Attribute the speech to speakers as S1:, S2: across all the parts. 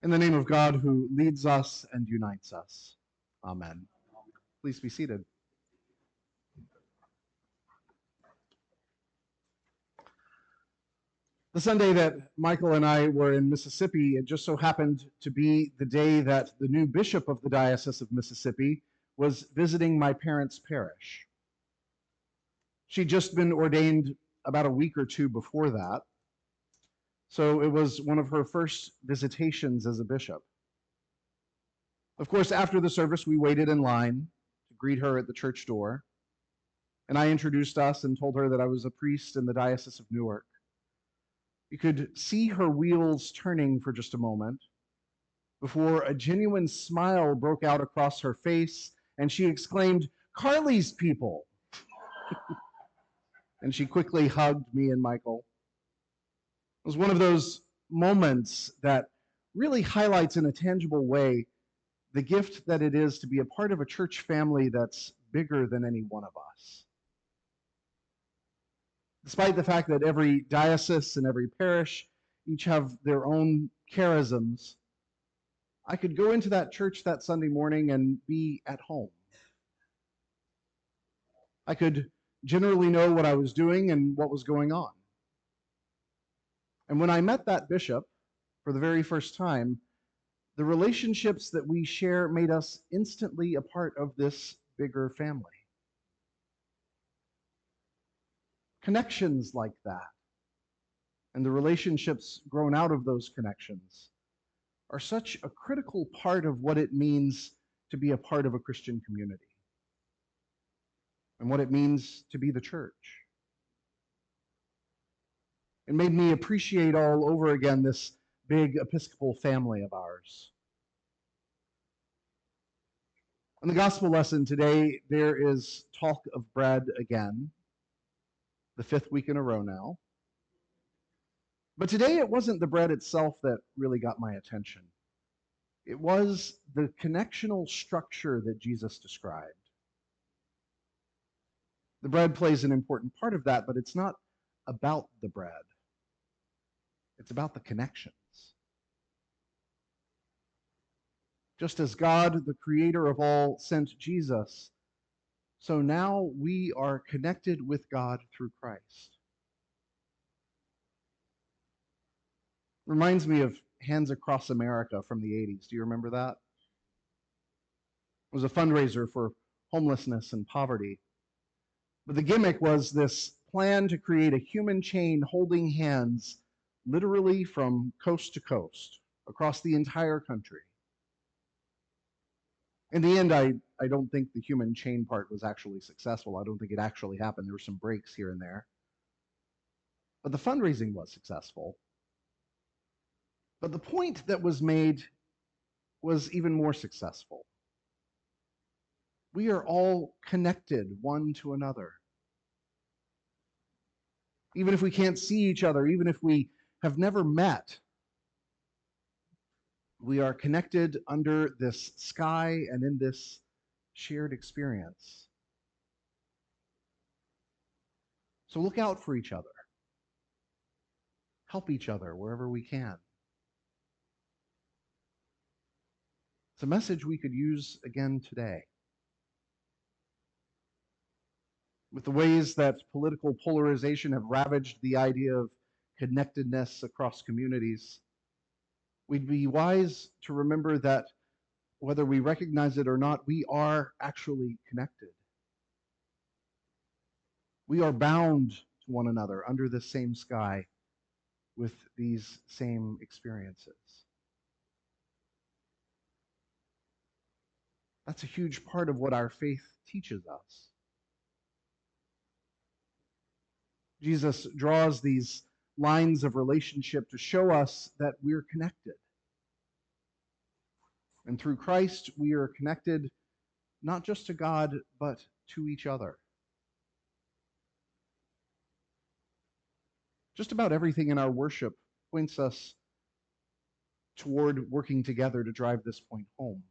S1: In the name of God who leads us and unites us. Amen. Please be seated. The Sunday that Michael and I were in Mississippi, it just so happened to be the day that the new bishop of the Diocese of Mississippi was visiting my parents' parish. She'd just been ordained about a week or two before that, so it was one of her first visitations as a bishop. Of course, after the service, we waited in line to greet her at the church door, and I introduced us and told her that I was a priest in the Diocese of Newark. You could see her wheels turning for just a moment before a genuine smile broke out across her face, and she exclaimed, "Carly's people!" And she quickly hugged me and Michael. It was one of those moments that really highlights in a tangible way the gift that it is to be a part of a church family that's bigger than any one of us. Despite the fact that every diocese and every parish each have their own charisms, I could go into that church that Sunday morning and be at home. I could generally know what I was doing and what was going on. And when I met that bishop for the very first time, the relationships that we share made us instantly a part of this bigger family. Connections like that, and the relationships grown out of those connections, are such a critical part of what it means to be a part of a Christian community and what it means to be the church. It made me appreciate all over again this big Episcopal family of ours. In the gospel lesson today, there is talk of bread again, the fifth week in a row now. But today it wasn't the bread itself that really got my attention. It was the connectional structure that Jesus described. The bread plays an important part of that, but it's not about the bread. It's about the connections. Just as God, the creator of all, sent Jesus, so now we are connected with God through Christ. Reminds me of Hands Across America from the 80s. Do you remember that? It was a fundraiser for homelessness and poverty. But the gimmick was this plan to create a human chain holding hands literally from coast to coast across the entire country. In the end, I don't think the human chain part was actually successful. I don't think it actually happened. There were some breaks here and there. But the fundraising was successful. But the point that was made was even more successful. We are all connected one to another. Even if we can't see each other, even if we have never met, we are connected under this sky and in this shared experience. So look out for each other. Help each other wherever we can. It's a message we could use again today. With the ways that political polarization have ravaged the idea of connectedness across communities, we'd be wise to remember that whether we recognize it or not, we are actually connected. We are bound to one another under the same sky with these same experiences. That's a huge part of what our faith teaches us. Jesus draws these lines of relationship to show us that we're connected. And through Christ, we are connected not just to God, but to each other. Just about everything in our worship points us toward working together to drive this point home.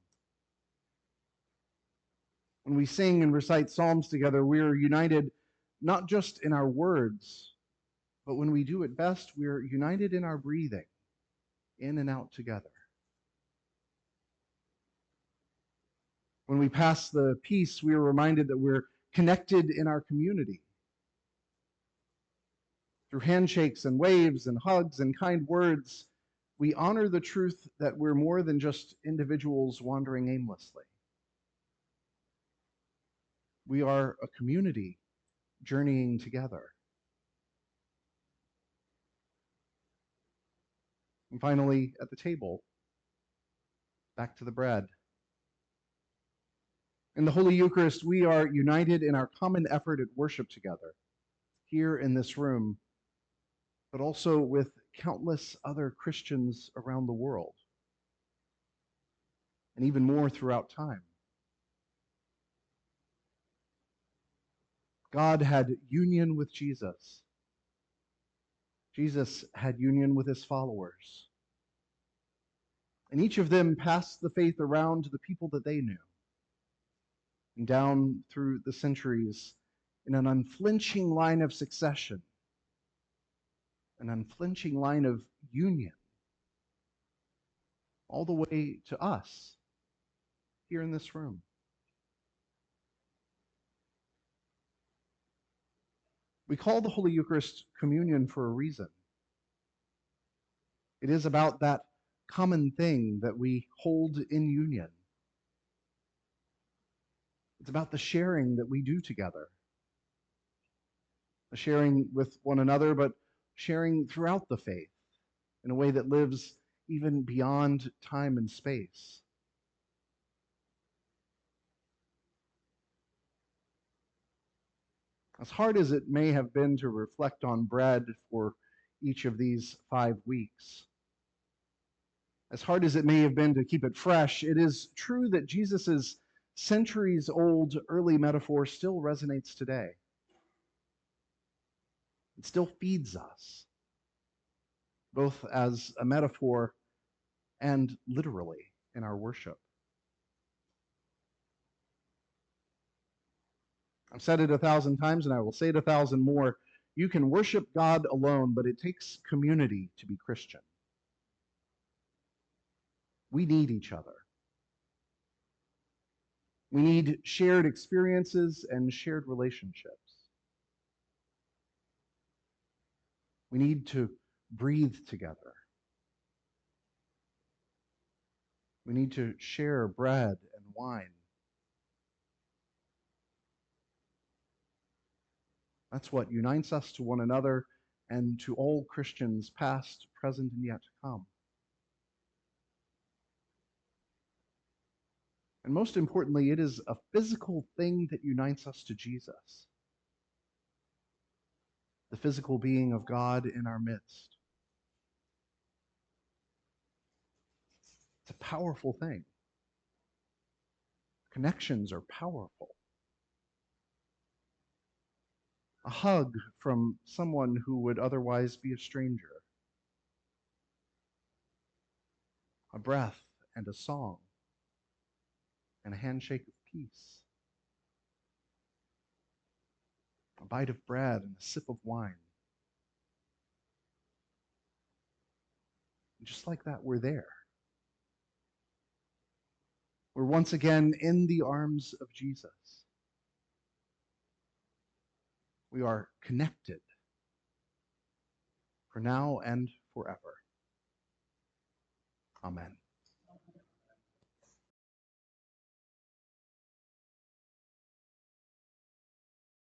S1: When we sing and recite psalms together, we are united not just in our words, but when we do it best, we are united in our breathing, in and out together. When we pass the peace, we are reminded that we're connected in our community. Through handshakes and waves and hugs and kind words, we honor the truth that we're more than just individuals wandering aimlessly. We are a community journeying together. And finally, at the table, back to the bread. In the Holy Eucharist, we are united in our common effort at worship together, here in this room, but also with countless other Christians around the world, and even more throughout time. God had union with Jesus. Jesus had union with his followers. And each of them passed the faith around to the people that they knew. And down through the centuries, in an unflinching line of succession, an unflinching line of union, all the way to us here in this room. We call the Holy Eucharist communion for a reason. It is about that common thing that we hold in union. It's about the sharing that we do together. The sharing with one another, but sharing throughout the faith in a way that lives even beyond time and space. As hard as it may have been to reflect on bread for each of these 5 weeks, as hard as it may have been to keep it fresh, it is true that Jesus' centuries-old early metaphor still resonates today. It still feeds us, both as a metaphor and literally in our worship. I've said it 1,000 times, and I will say it 1,000 more. You can worship God alone, but it takes community to be Christian. We need each other. We need shared experiences and shared relationships. We need to breathe together. We need to share bread and wine. That's what unites us to one another and to all Christians, past, present, and yet to come. And most importantly, it is a physical thing that unites us to Jesus, the physical being of God in our midst. It's a powerful thing. Connections are powerful. A hug from someone who would otherwise be a stranger. A breath and a song. And a handshake of peace. A bite of bread and a sip of wine. And just like that, we're there. We're once again in the arms of Jesus. We are connected for now and forever. Amen.